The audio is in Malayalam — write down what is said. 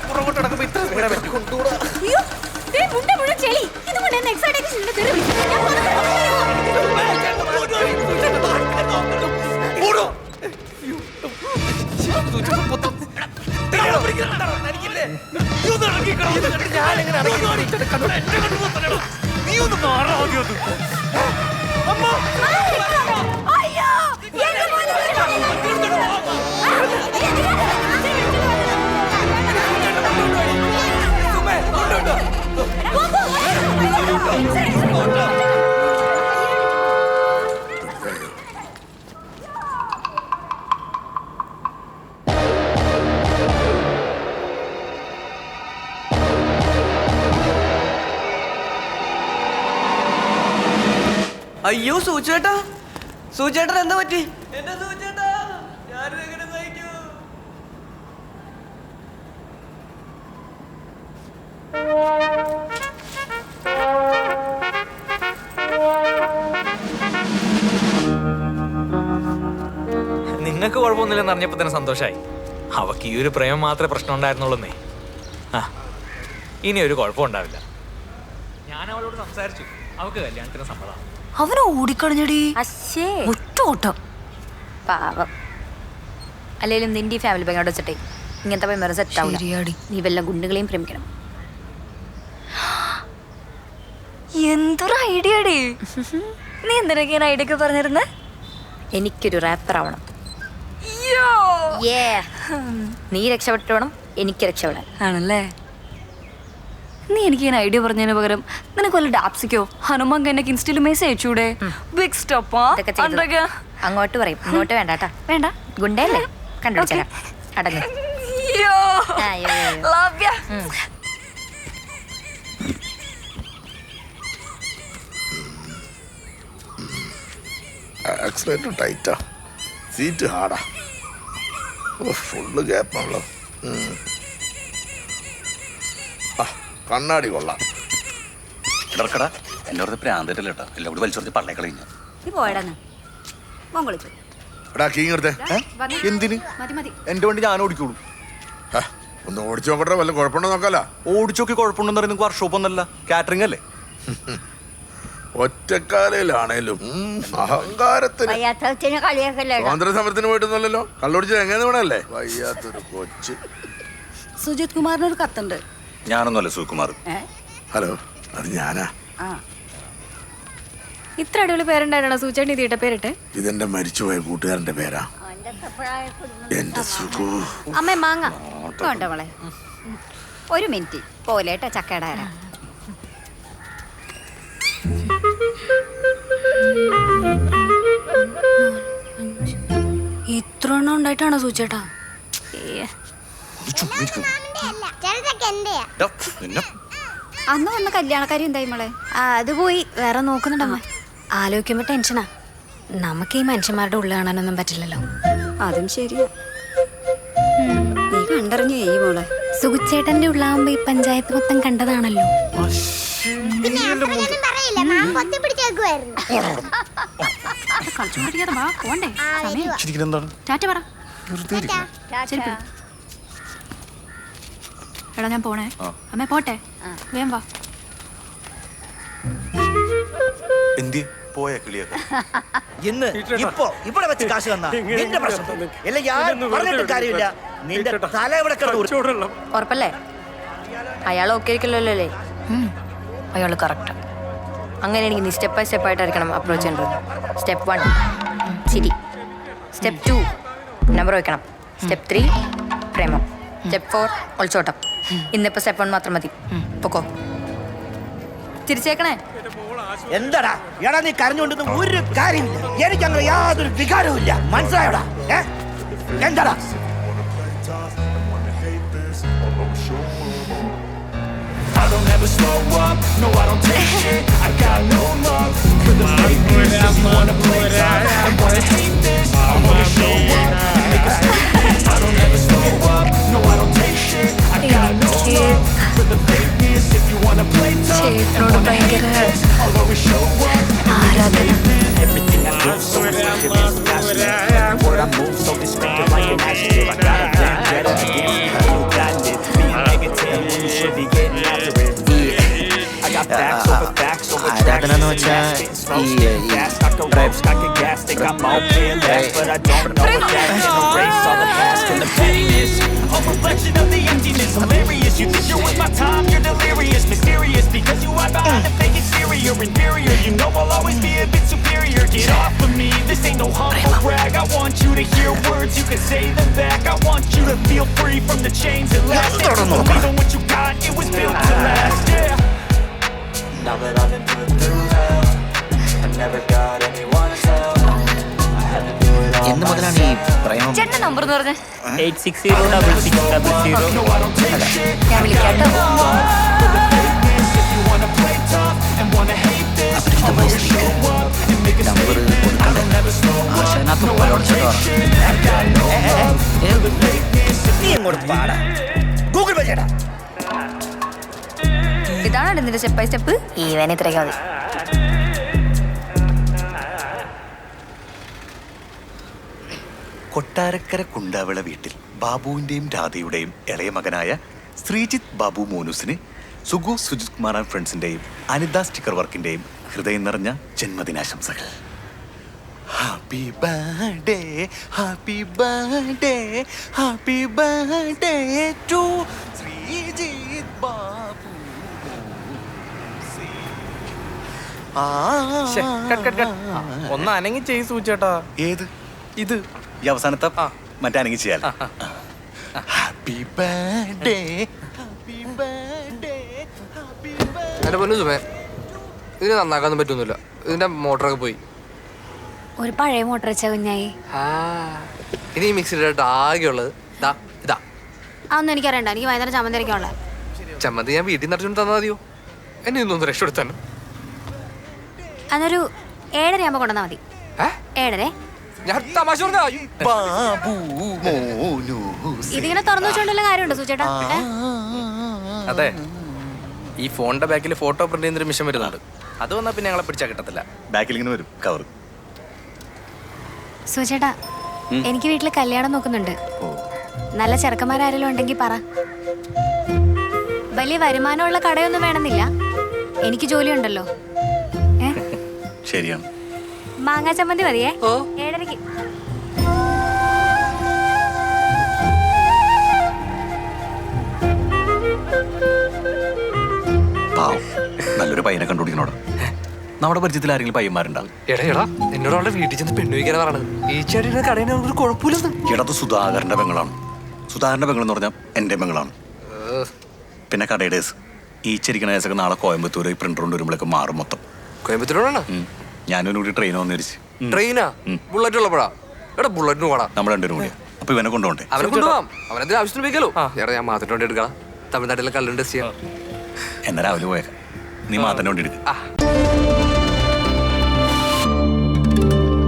പുറകോട്ട് നടക്കുമ്പോ ഇത്ര സ്പീഡാ പറ്റി കൊണ്ടുകൂടാ. അയ്യോ ദേ മുണ്ട മുഴുവൻ ചെളി. ഇതുകൊണ്ട് എന്നെ എക്സൈറ്റേഷൻ ചെയ്തിട്ട് തെറി വിളിച്ചു. ഞാൻ അയ്യോ സൂചേട്ടാ, സൂചേട്ടൻ എന്താ പറ്റി? എന്റെ സൂചേട്ടാ, ഞാനിതെങ്ങനെ സഹിക്കൂ? നിങ്ങൾക്ക് കുഴപ്പമൊന്നുമില്ലെന്ന് അറിഞ്ഞപ്പോ തന്നെ സന്തോഷായി. അവക്ക് ഈ ഒരു പ്രേമം മാത്രമേ പ്രശ്നം ഉണ്ടായിരുന്നുള്ളൂന്നേ. ആ ഇനി ഒരു കുഴപ്പം ഉണ്ടാവില്ല. ഞാൻ അവളോട് സംസാരിച്ചു, അവക്ക് കല്യാണത്തിന് സമ്മതം. അവനെ ഓടിക്കളഞ്ഞടി. ഒറ്റ ഓട്ടം. പാവം. അല്ലെങ്കിലും നിന്റെ ഈ ഫാമിലി ബാങ്കോട് വെച്ചിട്ടേ ഇങ്ങനത്തെ പോയി സെറ്റ് ആവും. നീ വല്ല ഗുണ്ടുകളെയും പ്രേമിക്കണം. എന്തൊരു ഐഡിയ ഡി. നീ എന്തിനൊക്കെയാണ് ഐഡിയ ഒക്കെ പറഞ്ഞിരുന്നേ? എനിക്കൊരു റാപ്പർ ആവണം. നീ രക്ഷപ്പെട്ടു വേണം എനിക്ക് രക്ഷപ്പെടാൻ. ആണല്ലേ? നീ എനിക്ക് ഇങ്ങനെ ഐഡിയ പറഞ്ഞതിന് പകരം നിനക്ക് വല്ല ഡാപ്സിക്കോ ഹനുമാൻ എനിക്ക് ഇൻസ്റ്റയിൽ മെസ്സേജ് അയച്ചൂടെ? ബിഗ് സ്റ്റോപ്പാ. അങ്ങോട്ട് പറയും, ഇങ്ങോട്ട് വേണ്ടാട്ടാ. വേണ്ട, ഗുണ്ടയല്ലേ, കണ്ടുപിടിച്ചാ അടങ്ങ്. ആക്സിലേറ്റർ ടൈറ്റാ, സീറ്റ് ഹാർഡാ, ഫുള്ള് ഗ്യാപ്പാണല്ലോ. കണ്ണാടി കൊള്ളാം. ഇടർക്കട എന്നോട് പ്രാന്തല്ലേ കേട്ടോ, എല്ലാം കൂടി വലിച്ചോർത്തി പള്ളേ കളഞ്ഞു. എന്തിന്? എന്റെ വണ്ടി ഞാൻ ഓടിക്കോളൂ. ഒന്ന് ഓടിച്ചു നോക്കട്ടെ, വല്ല കുഴപ്പമുണ്ടോ നോക്കാല. ഓടിച്ചോക്കി കുഴപ്പമുണ്ടെന്ന് പറയുന്നത് വർക്ക്ഷോപ്പ് ഒന്നല്ല, കാറ്ററിംഗ് അല്ലേ. ഒറ്റക്കാലയിലാണേലും അഹങ്കാരത്തിന് സ്വാതന്ത്ര്യ സമരത്തിന് പോയിട്ടൊന്നുമല്ലല്ലോ. കള്ളുടിച്ചത് എങ്ങനെ വേണല്ലേ? വയ്യാത്തൊരു കൊച്ച്. സുജിത് കുമാറിനൊരു കത്തുണ്ട്. ഞാനൊന്നുമല്ല സുകുമാർ. ഹലോ, അത് ഞാനാ. ഇത്ര അടിപൊളി പേരുണ്ടായിരുന്നോ സൂചേട്ടൻ ഇത് ഇട്ട പേരിട്ട്? ഇതെന്റെ മരിച്ചുപോയ കൂട്ടുകാരന്റെ പേരാ, എന്റെ സുഖു. അമ്മ മാങ്ങ കൊണ്ടവളെ ഒരു മിനിറ്റ് പോലേട്ടാ ചക്കയുടെ. ഇത്ര എണ്ണം ഉണ്ടായിട്ടാണോ സൂചേട്ടാ? അന്ന് വന്ന കല്യാണക്കാരി എന്തായി മോളെ? അത് പോയി, വേറെ നോക്കുന്നുണ്ടമ്മ. ആലോചിക്കുമ്പോ ടെൻഷനാ. നമുക്ക് ഈ മനുഷ്യന്മാരുടെ ഉള്ളിൽ കാണാനൊന്നും പറ്റില്ലല്ലോ. അതും ശരിയാ. നീ കണ്ടറിഞ്ഞു ചെയ്യും മോളെ. സുഖുച്ചേട്ടന്റെ ഉള്ളാകുമ്പോ ഈ പഞ്ചായത്ത് മൊത്തം കണ്ടതാണല്ലോ. എടാ ഞാൻ പോണേ. അമ്മ പോട്ടെ, വേഗം വാ. എന്തി പോയ കിളിയൊക്കെ ഇന്ന് ഇപ്പൊ ഇവിടെ വെച്ച് കാശ് തന്നാ നിന്റെ പ്രശ്നം. അല്ല ഞാൻ പറഞ്ഞിട്ട് കാര്യമില്ല, നിന്റെ തല ഇവിടെ കിടന്നു. ഉറപ്പല്ലേ? അയാൾ ഓക്കെ ആയിരിക്കല്ലോ അല്ലേ? അയാൾ കറക്റ്റ്. അങ്ങനെയാണെങ്കിൽ നീ സ്റ്റെപ്പ് ബൈ സ്റ്റെപ്പ് ആയിട്ടായിരിക്കണം അപ്രോച്ച് ചെയ്യേണ്ടത്. സ്റ്റെപ്പ് 1 ചിരി, സ്റ്റെപ്പ് 2 നമ്പർ വയ്ക്കണം, സ്റ്റെപ്പ് 3 പ്രേമം, സ്റ്റെപ്പ് 4 ഒളിച്ചോട്ടം. ഇന്നിപ്പോ സ്റ്റെപ്പ് 1 മാത്രം മതി. പൊക്കോ, തിരിച്ചേക്കണേ. എന്താടാ എടാ നീ കരഞ്ഞുകൊണ്ടൊന്നും ഒരു കാര്യമില്ല. എനിക്ക് അങ്ങനെ യാതൊരു വികാരവും ഇല്ല, മനസ്സിലായോടാ? എന്താടാ I don't ever slow up, no I don't take shit. I got no love for the fakeness. If you wanna play tough and wanna hate this, I'm gonna show up and make a statement. I don't ever slow up, no I don't take shit. I got no love for the fakeness. If you wanna play tough and wanna hate this, I'll always show up and make a statement. Everything I do so effective is passionate. Every word I move so descriptive like an adjective. I got a vendetta against you. A reflection of the emptiness, hilarious. You think you're worth my time, you're delirious, mysterious, because you hide behind a fake exterior, inferior. You know I'll always be a bit superior. Get off of me, this ain't no humble brag. I want you to hear words, you can say them back. I want you to feel free from the chains that last. Believe in what you got, it was built to last. Yeah. Now that I've been put through hell, I never got anyone's help. I had to do it all എന്ന് മുതലാണ് ഈ പ്രേമം ചേട്ടൻ്റെ നമ്പർ എന്ന് പറഞ്ഞേ 8606600. No, I don't take shit. ഞാൻ വിളിക്കാട്ടോ. For the fakeness, if you wanna play tough and wanna hate this, I'll always show up and make a statement. I don't ever slow up. No, I don't take shit. I got no love for the fakeness. ഇതാണോ നിന്റെ സ്റ്റെപ്പ് ബൈ സ്റ്റെപ്പ്? ഈവൻ ഇത്രയൊക്കെ മതി. കൊട്ടാരക്കര കുണ്ടാവിള വീട്ടിൽ ബാബുവിന്റെയും രാധയുടെയും ഇളയ മകനായ ശ്രീജിത്ത് ബാബു മോനുസിന് സുഗു സുജിത് കുമാർ ആൻഡ് ഫ്രണ്ട്സിന്റെയും അനിത സ്റ്റിക്കർ വർക്കിന്റെയും ഹൃദയം നിറഞ്ഞ ജന്മദിനാശംസകൾ. Happy birthday, happy birthday, happy birthday to Sreejith Babu. ഒന്ന് അനങ്ങി ചെയ് സൂചേട്ടാ. ഏത് ഇത് ഈ അവസാനത്തെ മറ്റേ അനങ്ങി ചെയ്യാൻ. Happy birthday, happy birthday, happy birthday. എന്റെ പൊന്നു സുമേ, ഇതിന് നന്നാക്കാനൊന്നും പറ്റൊന്നുമില്ല. ഇതിന്റെ മോട്ടറൊക്കെ പോയി. ഒരു പഴയ മോട്ടർ വെച്ച കുഞ്ഞായി. ഇനി ഈ മിക്സിയുടെ ആകെയുള്ളത് ഇതാ. അതൊന്നും എനിക്കറിയണ്ട. എനിക്ക് വൈകുന്നേരം ചമ്മന്തി അരയ്ക്കാനുള്ള ചമ്മന്തി ഞാൻ വീട്ടിൽ നിറച്ചുകൊണ്ട് തന്നാൽ മതിയോ? എന്നെ ഇന്നൊന്ന് രക്ഷപ്പെടുത്താൻ. അതൊരു 7:30 ആകുമ്പോൾ കൊണ്ടുവന്നാൽ മതി. 7:30. ഞാൻ തമാശ പറഞ്ഞ ബാബു മോനുസ്. ഇതിങ്ങനെ തുറന്നു വെച്ചോണ്ടുള്ള കാര്യമുണ്ടോ സൂചേട്ടാ? അതെ, ഈ ഫോണിന്റെ ബാക്കിൽ ഫോട്ടോ പ്രിന്റ് ചെയ്യുന്നൊരു മിഷൻ വരുന്നുണ്ട്. അത് വന്നാൽ പിന്നെ ഞങ്ങളെ പിടിച്ചാൽ കിട്ടത്തില്ല. ബാക്കിൽ ഇങ്ങനെ വരും കവർ. സൂചേട്ടാ, എനിക്ക് വീട്ടിൽ കല്യാണം നോക്കുന്നുണ്ട്. നല്ല ചെറുക്കന്മാരാരെങ്കിലും ഉണ്ടെങ്കിൽ പറ. വലിയ വരുമാനമുള്ള കടയൊന്നും വേണമെന്നില്ല. എനിക്ക് ജോലിയുണ്ടല്ലോ. ശരിയാണ്. മാങ്ങാ ചമ്മന്തി മതിയേ. 7:30. പാവം, നല്ലൊരു പയ്യനെ കണ്ടുപിടിക്കണോടാ. നമ്മുടെ പരിചയത്തിൽ ആരെങ്കിലും പയ്യന്മാരുണ്ടാവും? എടാ എന്നോട് അവളുടെ വീട്ടിൽ ചെന്ന് പെണ്ണു വയ്ക്കാനാ പറഞ്ഞത്. ഈ ചേട്ടിയുടെ കടയിൽ ഒരു കുഴപ്പമില്ലെന്ന്. ഇടത് സുധാകരന്റെ പെങ്ങളാണ്. സുധാകരന്റെ പെങ്ങൾ എന്ന് പറഞ്ഞാൽ എന്റെ പെങ്ങളാണ്. പിന്നെ കടയുടെ കേസ് ഈ ചെരിക്കണ കേസൊക്കെ നാളെ കോയമ്പത്തൂർ പ്രിന്റർ കൊണ്ട് വരുമ്പോഴേക്ക് മാറും മൊത്തം. കോയമ്പത്തൂരാണ്. ഞാനും കൂടി ട്രെയിൻ വന്നു തിരിച്ച്. ട്രെയിനാ? ബുള്ളറ്റ് ഉള്ളപ്പോഴാ? എടാ ബുള്ളറ്റിന് പോടാ. നമ്മൾ രണ്ടുപേരും കൂടിയാ. അപ്പൊ ഇവനെ കൊണ്ടുപോണ്ടേ? അവനെ കൊണ്ടുപോകാം. അവനെന്തിനും ആവശ്യത്തിന് ഉപയോഗിക്കാലോ. എടാ ഞാൻ മാത്രം വേണ്ടി എടുക്കാം. തമിഴ്നാട്ടിലെ കല്ലുണ്ട് ടെസ്റ്റ് ചെയ്യാം. എന്നാ രാവിലെ പോയേക്കാം. നീ മാത്രം വേണ്ടി എടുക്കുക. ആ